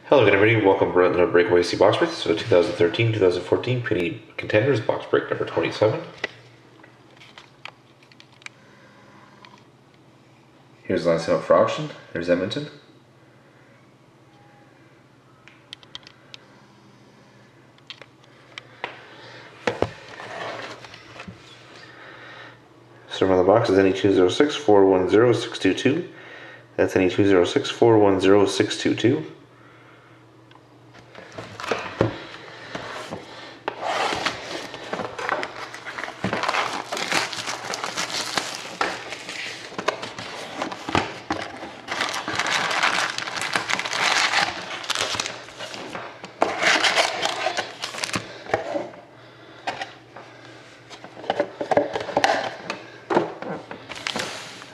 Hello again, everybody. Welcome to another Breakaway C box break. So 2013-2014 Panini Contenders box break number 27. Here's the last time up for auction. There's Edmonton. So on the box is any 206-410-622. That's any 206-410-622.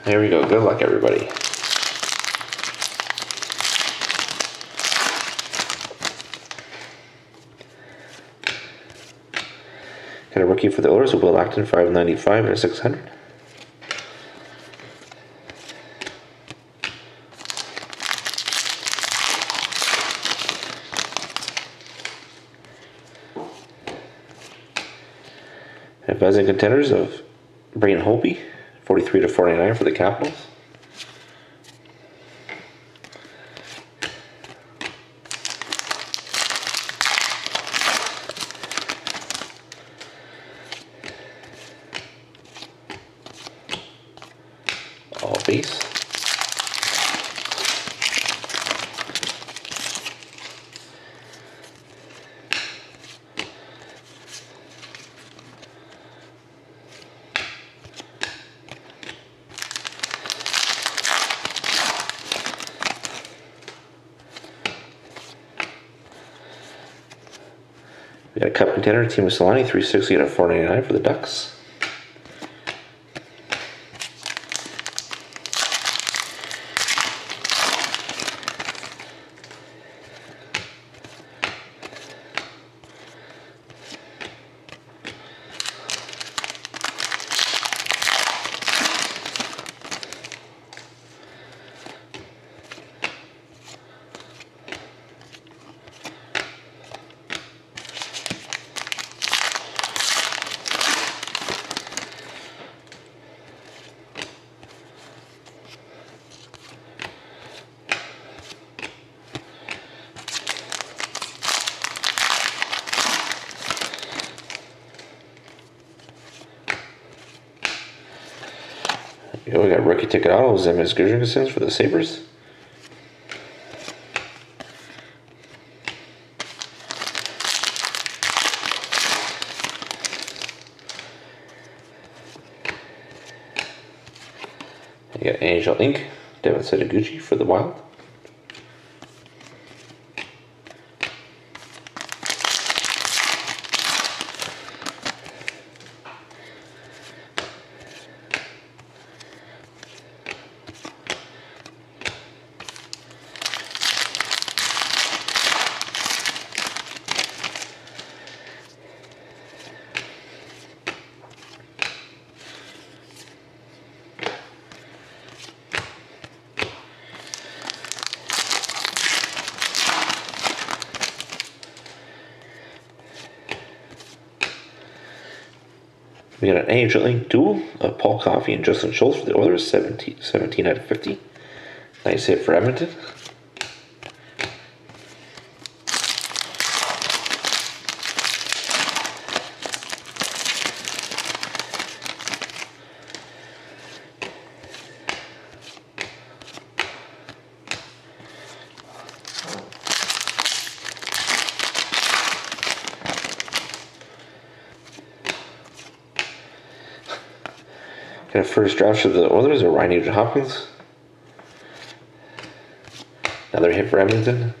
There we go. Good luck, everybody. Got a rookie for the Oilers, Will Acton, 595 and a 600. Advancing Contenders of Braden Holtby, 43/49 for the Capitals. All base. We got a Cup Contender, Team of Solani, 360/499 for the Ducks. We got rookie ticket autos, Zemis Gudjonsson for the Sabres. You got Angel Inc., Devin Setoguchi for the Wild. We got an Angel Inc. duel of Paul Coffey and Justin Schultz for the Oilers, 17/50. Nice hit for Edmonton. Got a first draft of the Oilers, or Ryan Nugent Hopkins. Another hit for Edmonton.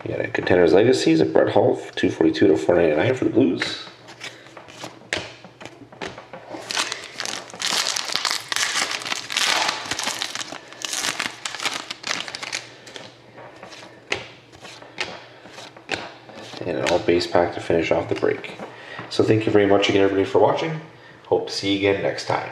We got a Contenders Legacies of Brett Hull, 242/499 for the Blues. and an all base pack to finish off the break. So thank you very much again, everybody, for watching. Hope to see you again next time.